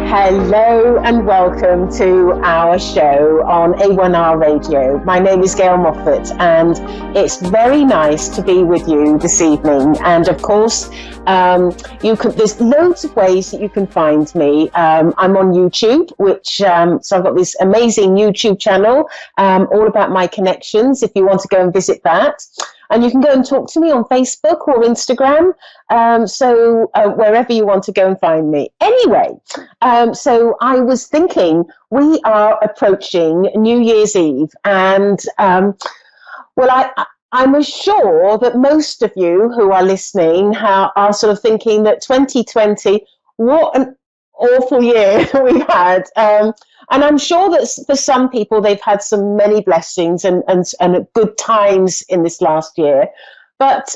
Hello and welcome to our show on A1R Radio. My name is Gail Moffat and it's very nice to be with you this evening. And of course, there's loads of ways that you can find me. I'm on YouTube, so I've got this amazing YouTube channel all about my connections if you want to go and visit that. And you can go and talk to me on Facebook or Instagram, wherever you want to go and find me. Anyway, so I was thinking we are approaching New Year's Eve, and I'm sure that most of you who are listening are sort of thinking that 2020, what an awful year we had. And I'm sure that for some people, they've had many blessings and good times in this last year. But,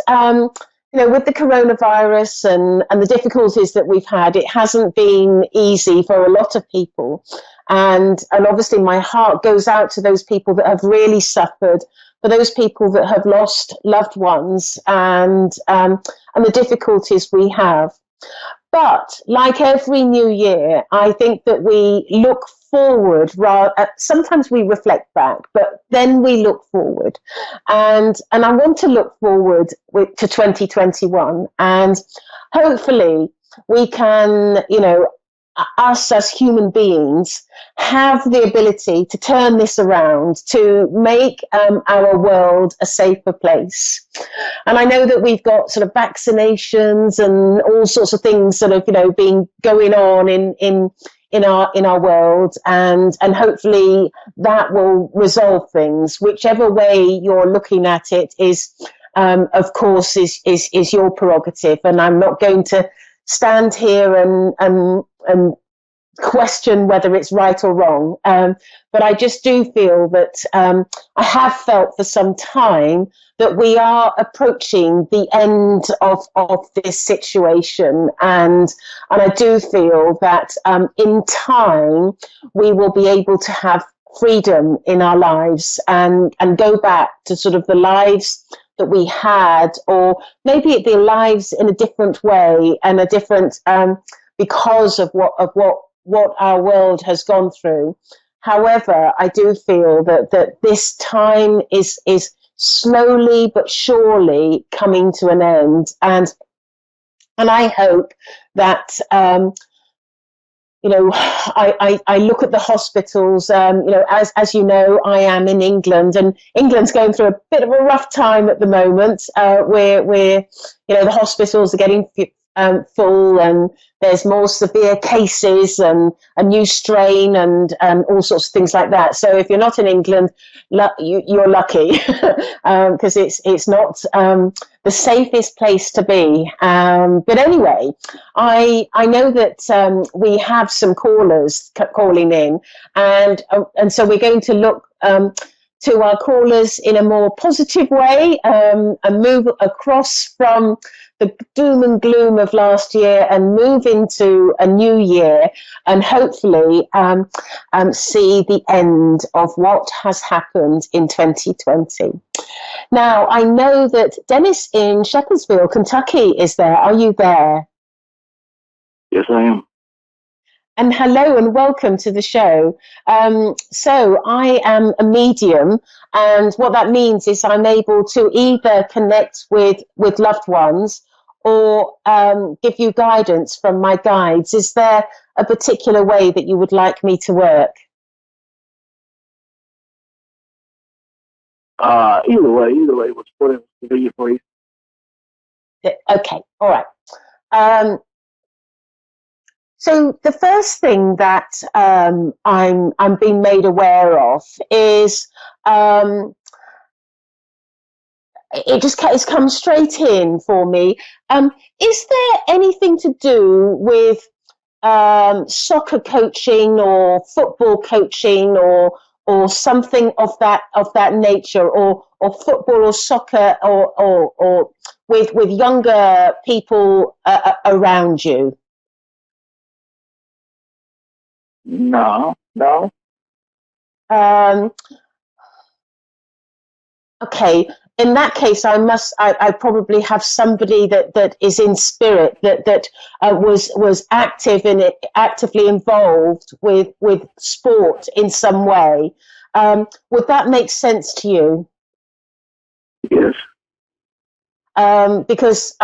with the coronavirus and the difficulties that we've had, it hasn't been easy for a lot of people. And obviously my heart goes out to those people that have really suffered, for those people that have lost loved ones and the difficulties we have. But like every new year, I think that we look forward. Sometimes we reflect back, but then we look forward. And I want to look forward to 2021. And hopefully we can, us as human beings have the ability to turn this around, to make our world a safer place. And I know that we've got sort of vaccinations and all sorts of things sort of, being going on in our world, and hopefully that will resolve things. Whichever way you're looking at it is, of course, is your prerogative. And I'm not going to stand here and question whether it's right or wrong. But I just do feel that I have felt for some time that we are approaching the end of this situation. And I do feel that in time we will be able to have freedom in our lives and go back to sort of the lives that we had, or maybe it'd be lives in a different way and a different because of what our world has gone through. However, I do feel that this time is slowly but surely coming to an end, and I hope that I look at the hospitals. As you know, I am in England, and England's going through a bit of a rough time at the moment. Where the hospitals are getting full, and there's more severe cases and a new strain and all sorts of things like that. So if you're not in England, you're lucky because it's not the safest place to be. But anyway, I know that we have some callers calling in, and so we're going to look to our callers in a more positive way and move across from the doom and gloom of last year and move into a new year, and hopefully see the end of what has happened in 2020. Now, I know that Dennis in Shepherdsville, Kentucky is there. Are you there? Yes, I am. And hello and welcome to the show. So I am a medium, and what that means is I'm able to either connect with loved ones or give you guidance from my guides. Is there a particular way that you would like me to work? Either way, what's convenient for you? Okay, all right. So the first thing that I'm being made aware of is it's come straight in for me. Is there anything to do with soccer coaching or football coaching or something of that nature, or football or soccer or with younger people around you? No. Okay. in that case, I probably have somebody that is in spirit, that was active in it, actively involved with sport in some way. Would that make sense to you? Yes. Because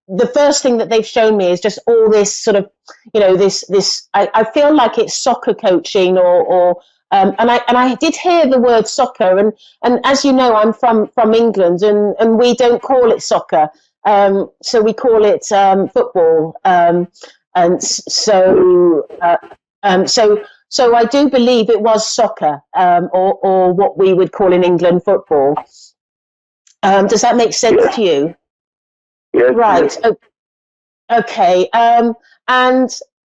the first thing that they've shown me is just all this sort of, this. I feel like it's soccer coaching, and I did hear the word soccer, and as you know, I'm from England, and we don't call it soccer, so we call it football, and so I do believe it was soccer, or what we would call in England football. Does that make sense to you? Yes. Right. Yes. Okay. And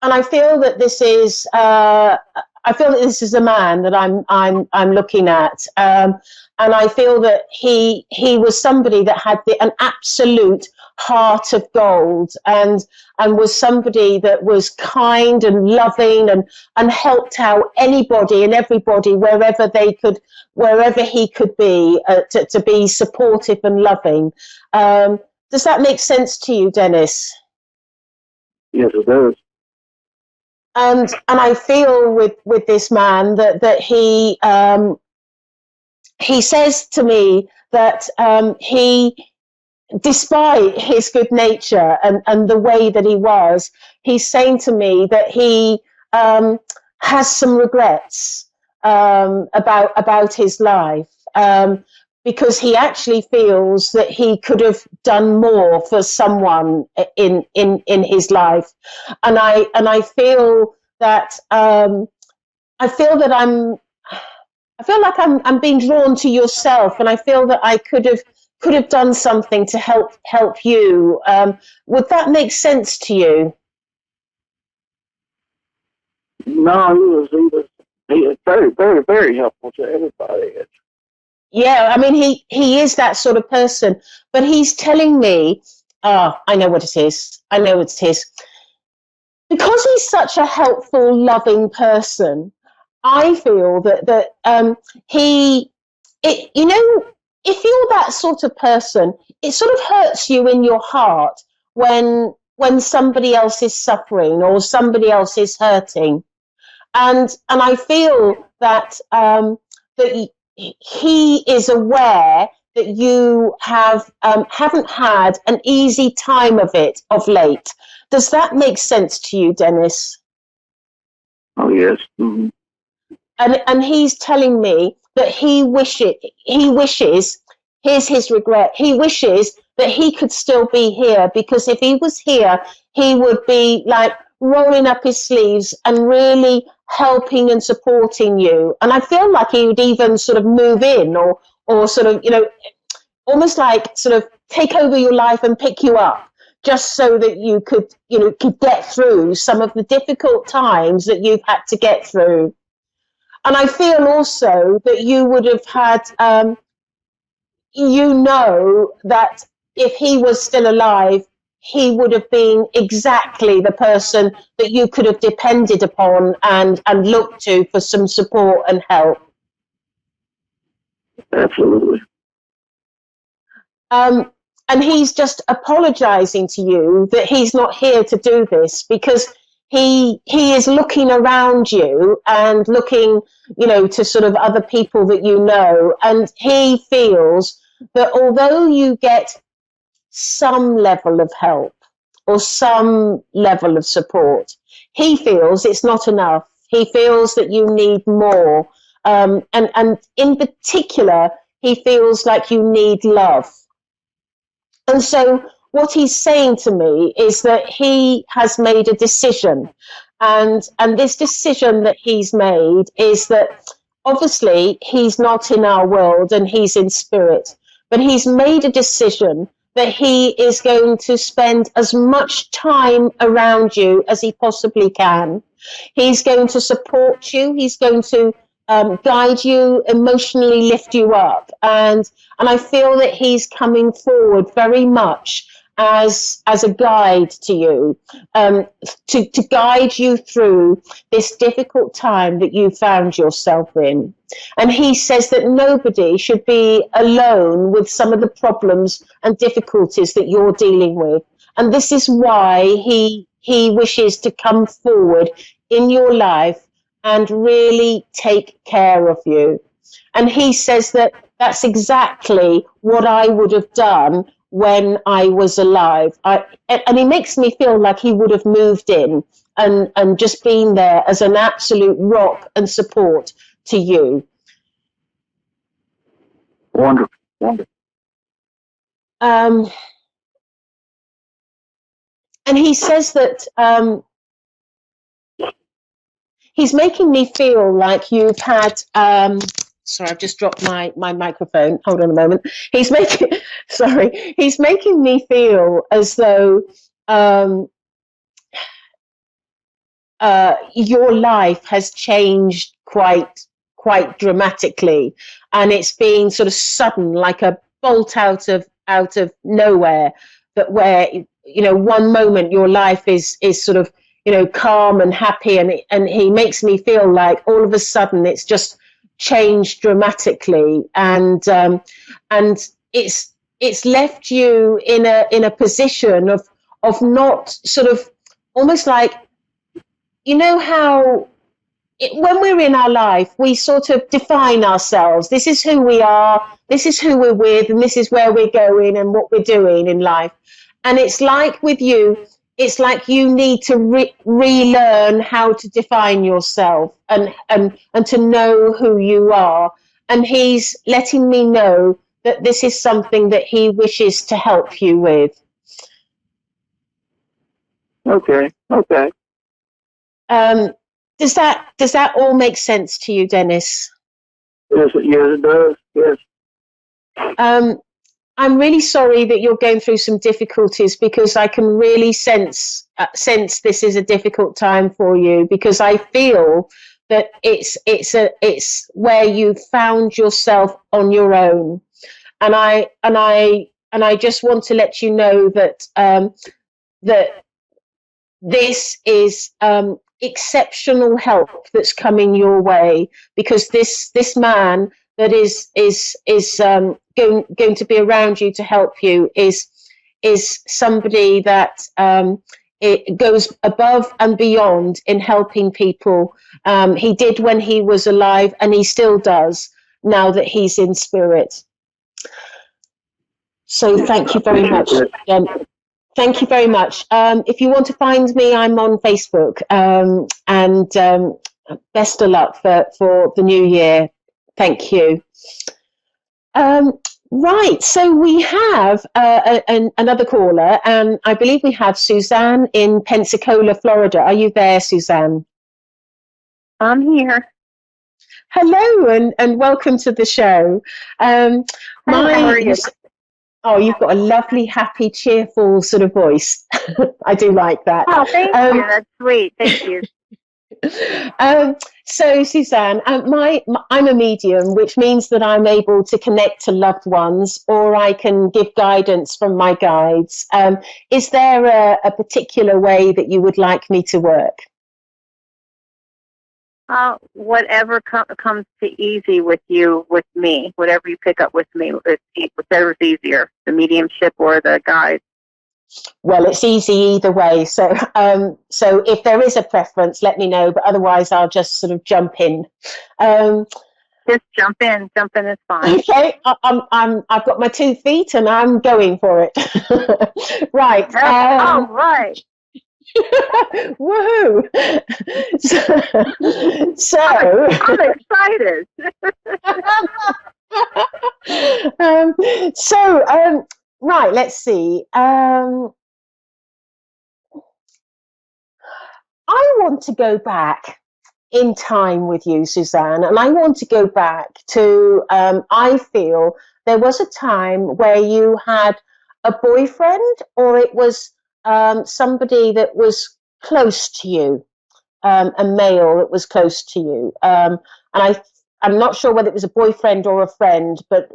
I feel that this is a man that I'm looking at. And I feel that he was somebody that had an absolute heart of gold, and was somebody that was kind and loving, and helped out anybody and everybody wherever he could be, to be supportive and loving. Does that make sense to you, Dennis? Yes, it does. And I feel with this man that he says to me that he, despite his good nature and the way that he was, he's saying to me that he has some regrets about his life, because he actually feels that he could have done more for someone in his life, and I feel that I feel like I'm being drawn to yourself, and I feel that I could have done something to help you. Would that make sense to you? No, he was very, very, very helpful to everybody. Yeah, I mean, he is that sort of person, but he's telling me, I know what it is. I know what it is. Because he's such a helpful, loving person, I feel that if you're that sort of person, it sort of hurts you in your heart when somebody else is suffering or somebody else is hurting, and I feel that that he is aware that you haven't had an easy time of it of late. Does that make sense to you, Dennis? Oh, yes. Mm-hmm. And he's telling me that he wishes, here's his regret, he wishes that he could still be here, because if he was here, he would be like rolling up his sleeves and really helping and supporting you. And I feel like he would even sort of move in, or sort of, almost like sort of take over your life and pick you up, just so that you could get through some of the difficult times that you've had to get through. And I feel also that you would have had, that if he was still alive, he would have been exactly the person that you could have depended upon and looked to for some support and help. Absolutely. And he's just apologizing to you that he's not here to do this, because he is looking around you and looking, to sort of other people that you know, and he feels that although you get some level of help or some level of support, he feels it's not enough. He feels that you need more, and in particular, he feels like you need love. And so what he's saying to me is that he has made a decision, and this decision that he's made is that obviously he's not in our world and he's in spirit, but he's made a decision that he is going to spend as much time around you as he possibly can. He's going to support you. He's going to guide you, emotionally lift you up. And I feel that he's coming forward very much as a guide to you, to guide you through this difficult time that you found yourself in. And he says that nobody should be alone with some of the problems and difficulties that you're dealing with. And this is why he wishes to come forward in your life and really take care of you. And he says that that's exactly what I would have done when I was alive. And he makes me feel like he would have moved in and just been there as an absolute rock and support to you. Wonderful, wonderful. And he says that he's making me feel like you've had... sorry, I've just dropped my microphone. Hold on a moment. He's making me feel as though your life has changed quite dramatically, and it's been sort of sudden, like a bolt out of nowhere. That where, you know, one moment your life is sort of, you know, calm and happy, and he makes me feel like all of a sudden it's just changed dramatically, and it's left you in a position of not sort of, almost like, you know how when we're in our life we sort of define ourselves. This is who we are, this is who we're with, and this is where we're going and what we're doing in life. And it's like with you, it's like you need to relearn how to define yourself and to know who you are. And he's letting me know that this is something that he wishes to help you with. Okay. Does that all make sense to you, Dennis? Yes, it does. Yes. I'm really sorry that you're going through some difficulties, because I can really sense this is a difficult time for you, because I feel that it's where you found yourself on your own, and I just want to let you know that that this is exceptional help that's coming your way, because this man that is going to be around you to help you is somebody that it goes above and beyond in helping people. He did when he was alive, and he still does now that he's in spirit. So thank you very much. Thank you very much. If you want to find me, I'm on Facebook. And best of luck for the new year. Thank you. Right, so we have another caller, and I believe we have Suzanne in Pensacola, Florida. Are you there, Suzanne? I'm here. Hello, and welcome to the show. How are you? Oh, you've got a lovely, happy, cheerful sort of voice. I do like that. Oh, thank you. That's sweet. Thank you. So, Suzanne, I'm a medium, which means that I'm able to connect to loved ones, or I can give guidance from my guides. Is there a particular way that you would like me to work? Whatever comes to easy with you, with me, whatever you pick up with me, whatever's easier, the mediumship or the guide. Well, it's easy either way. So if there is a preference, let me know. But otherwise, I'll just sort of jump in. Just jump in. Jump in is fine. Okay, I've got my 2 feet and I'm going for it. Right. Right. Woohoo! So I'm excited. Right, let's see. I want to go back in time with you, Suzanne, and I want to go back to, I feel there was a time where you had a boyfriend, or it was somebody that was close to you, a male that was close to you. And I'm not sure whether it was a boyfriend or a friend, but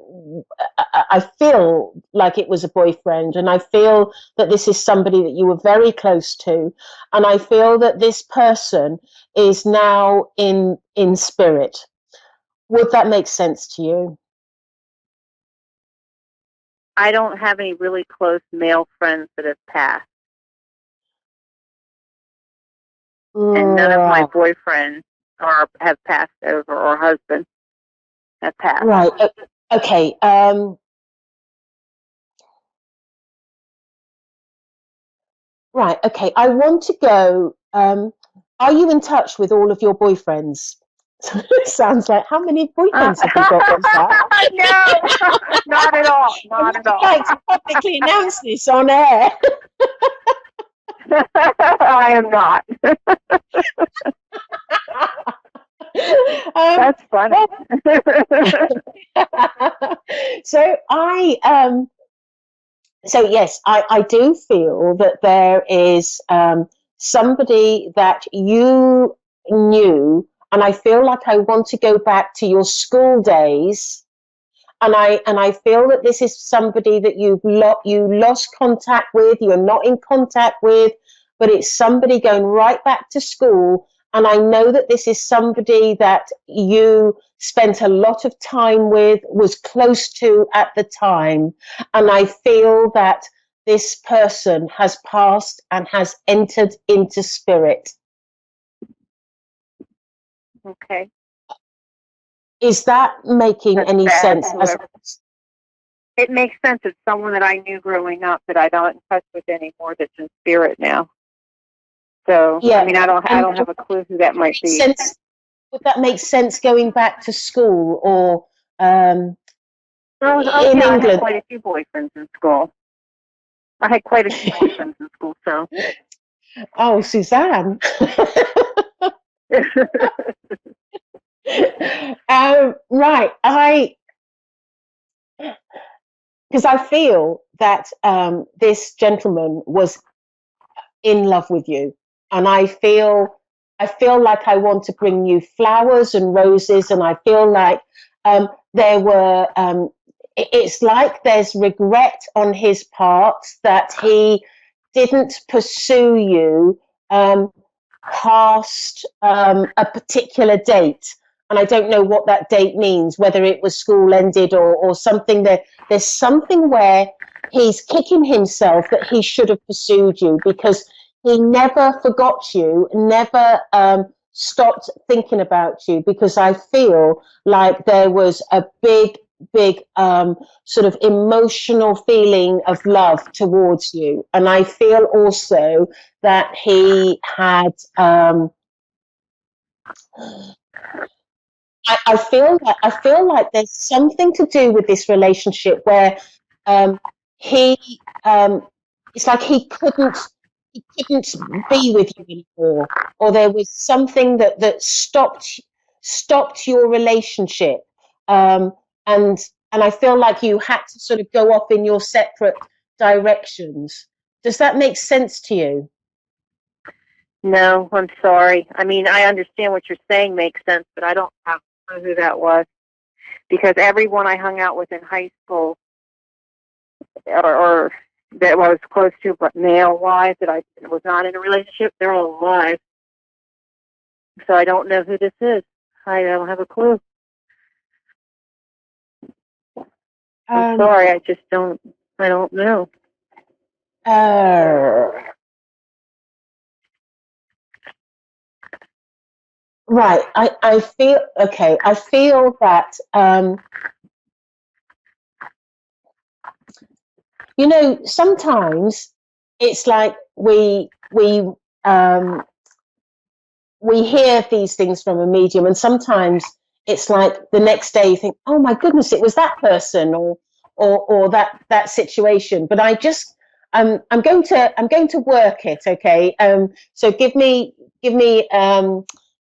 I feel like it was a boyfriend, and I feel that this is somebody that you were very close to, and I feel that this person is now in spirit. Would that make sense to you? I don't have any really close male friends that have passed. And none of my boyfriends have passed over, or husbands have passed. Right. Okay. Right. Okay. I want to go. Are you in touch with all of your boyfriends? Sounds like, how many boyfriends have you got? No, not at all. Not at all. I'd like to publicly announce this on air. I am not. That's funny. So yes, I do feel that there is somebody that you knew, and I feel like I want to go back to your school days, and I feel that this is somebody that you lost contact with, you're not in contact with, but it's somebody going right back to school. And I know that this is somebody that you spent a lot of time with, was close to at the time. And I feel that this person has passed and has entered into spirit. Okay. Is that making any sense? It makes sense. It's someone that I knew growing up that I'm not in touch with anymore, that's in spirit now. So, yeah. I mean, I don't have a clue who that might be. Would that make sense going back to school, or in England? I had quite a few boyfriends in school. So. Oh, Suzanne. Right. Because I feel that this gentleman was in love with you, and I feel like I want to bring you flowers and roses, and I feel like there were. It's like there's regret on his part that he didn't pursue you past a particular date. And I don't know what that date means, whether it was school ended or something. There's something where he's kicking himself that he should have pursued you, because he never forgot you, never stopped thinking about you, because I feel like there was a big sort of emotional feeling of love towards you. And I feel also that he had I feel like there's something to do with this relationship where he it's like he couldn't be with you anymore, or there was something that stopped your relationship, and I feel like you had to sort of go off in your separate directions. Does that make sense to you? No, I'm sorry. I mean, I understand what you're saying makes sense, but I don't have to know who that was, because everyone I hung out with in high school, or that I was close to, but male-wise, that I was not in a relationship, they're all alive. So I don't know who this is. I don't have a clue. I'm sorry, I don't know. Right. I feel that sometimes it's like we hear these things from a medium, and sometimes it's like the next day you think, oh my goodness, it was that person or that situation. But I'm going to work it. Okay. So give me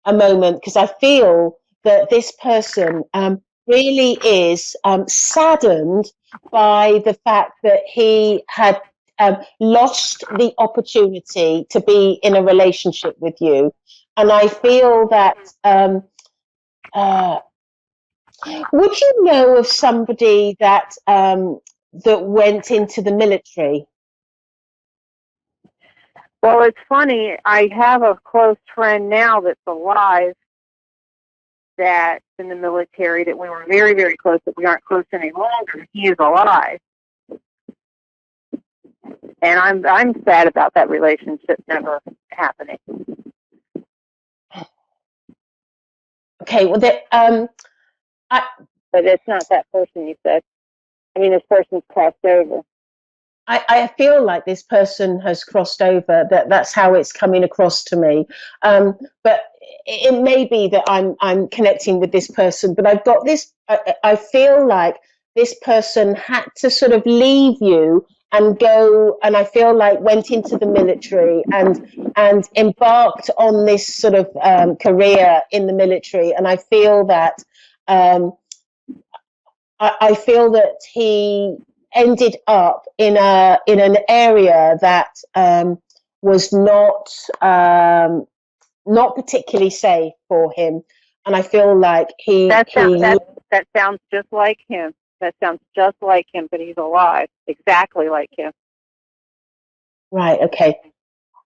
a moment, because I feel that this person really is saddened by the fact that he had lost the opportunity to be in a relationship with you. And I feel that Would you know of somebody that that went into the military? Well, it's funny. I have a close friend now that's alive that's in the military that we were very, very close, but we aren't close any longer. He is alive. And I'm sad about that relationship never happening. Okay, well, but it's not that person you said. I mean, this person's crossed over. I feel like this person has crossed over. That's how it's coming across to me. But it may be that I'm connecting with this person. But I've got this. I feel like this person had to sort of leave you and go, and I feel like went into the military and embarked on this sort of career in the military. And I feel that I feel that he ended up in an area that was not particularly safe for him, and I feel like that sounds just like him. That sounds just like him, but he's alive, exactly like him. Right. Okay.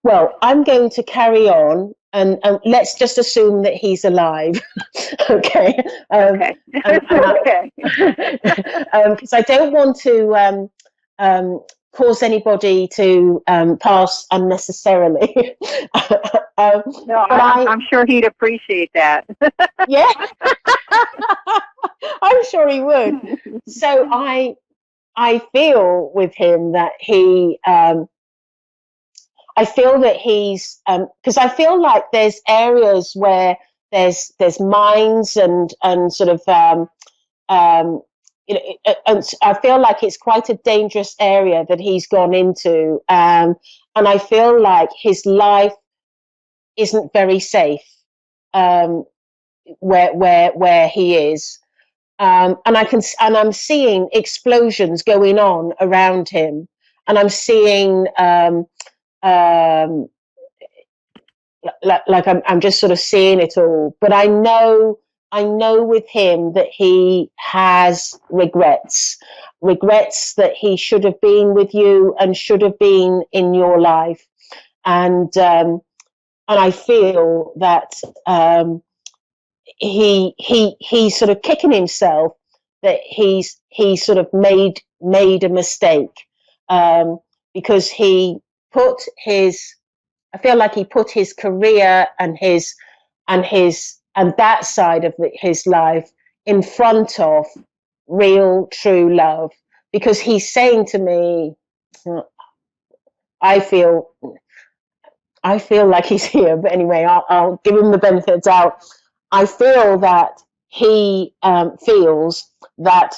Well, I'm going to carry on, and let's just assume that he's alive. Okay. Okay. Okay. Because I don't want to cause anybody to pass unnecessarily. No, I'm sure he'd appreciate that. Yeah. I'm sure he would. So I feel with him that I feel that he's because I feel like there's areas where there's mines and sort of you know, and I feel like it's quite a dangerous area that he's gone into, and I feel like his life isn't very safe where he is. And I'm seeing explosions going on around him, and I'm seeing like I'm just sort of seeing it all. But I know with him that he has regrets that he should have been with you and should have been in your life, and I feel that he's sort of kicking himself that he sort of made a mistake, because he put his, I feel like he put his career and that side of his life in front of real true love, because he's saying to me, I feel like he's here, but anyway, I'll give him the benefit of the doubt. I feel that he feels that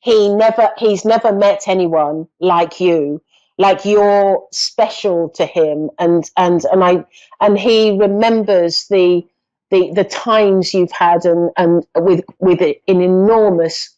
he's never met anyone like you, like you're special to him, and he remembers the times you've had and with an enormous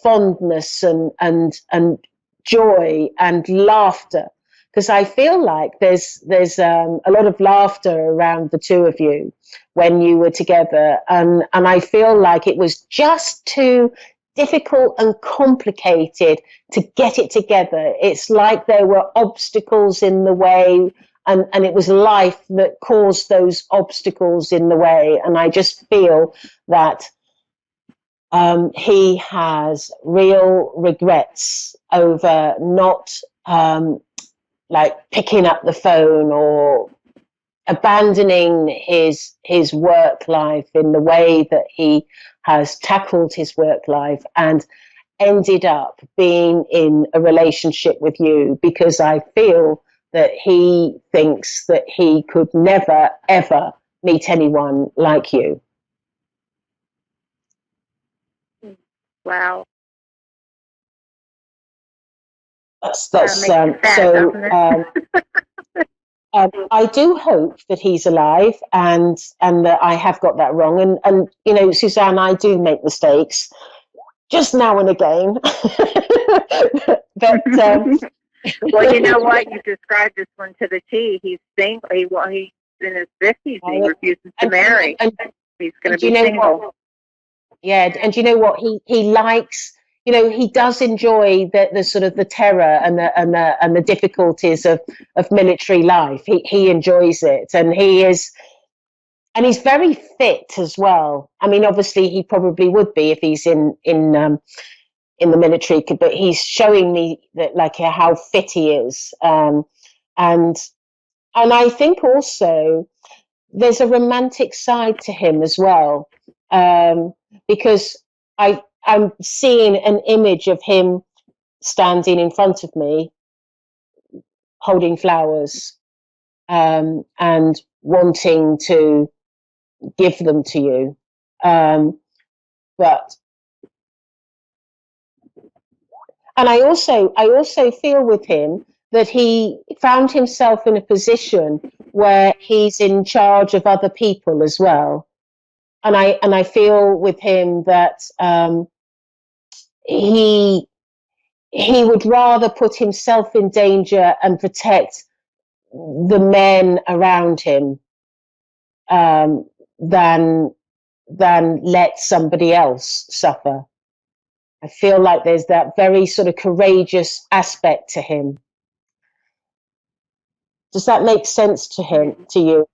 fondness and joy and laughter. Because I feel like there's a lot of laughter around the two of you when you were together, and I feel like it was just too difficult and complicated to get it together. It's like there were obstacles in the way, and it was life that caused those obstacles in the way. And I just feel that he has real regrets over not like picking up the phone or abandoning his work life in the way that he has tackled his work life and ended up being in a relationship with you, because I feel that he thinks that he could never, ever meet anyone like you. Wow. That's sad, so I do hope that he's alive, and that I have got that wrong. And you know, Suzanne, I do make mistakes, just now and again. But well, you know what? You described this one to the T. He's single. He's in his 50s. He refuses to marry. He's going to be single. Yeah, and you know what? He likes, you know, he does enjoy the sort of the terror and the difficulties of military life. He enjoys it, and he's very fit as well. I mean, obviously, he probably would be if he's in the military, but he's showing me that like how fit he is, and I think also there's a romantic side to him as well, because I'm seeing an image of him standing in front of me, holding flowers, and wanting to give them to you, but. And I also feel with him that he found himself in a position where he's in charge of other people as well. And I feel with him that he would rather put himself in danger and protect the men around him, than let somebody else suffer. I feel like there's that very sort of courageous aspect to him. Does that make sense to you?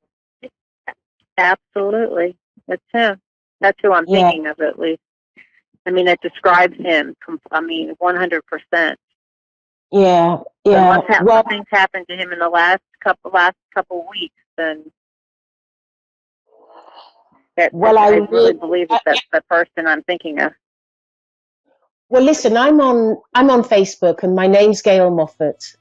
Absolutely. That's him. That's who I'm thinking of, at least. I mean, it describes him. 100%. Yeah. Unless things happened to him in the last couple weeks, then I really believe that's the person I'm thinking of. Well, listen, I'm on Facebook, and my name's Gail Moffat.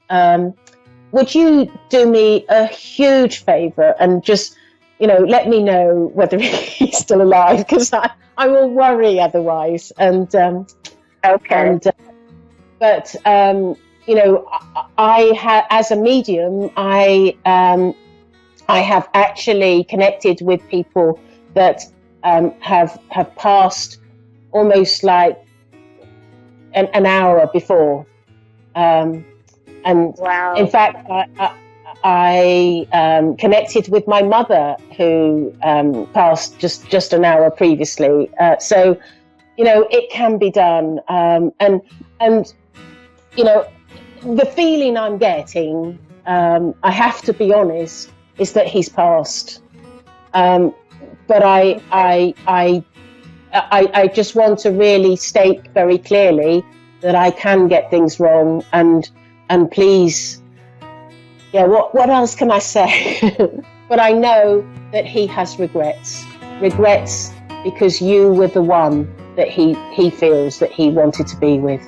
Would you do me a huge favour and just, let me know whether he's still alive, because I will worry otherwise. And okay. But as a medium, I have actually connected with people that have passed almost like an hour before, and wow. In fact, I connected with my mother, who passed just an hour previously. So, it can be done, and the feeling I'm getting, I have to be honest, is that he's passed. But I just want to really state very clearly that I can get things wrong, and please, what else can I say? But I know that he has regrets because you were the one that he feels that he wanted to be with.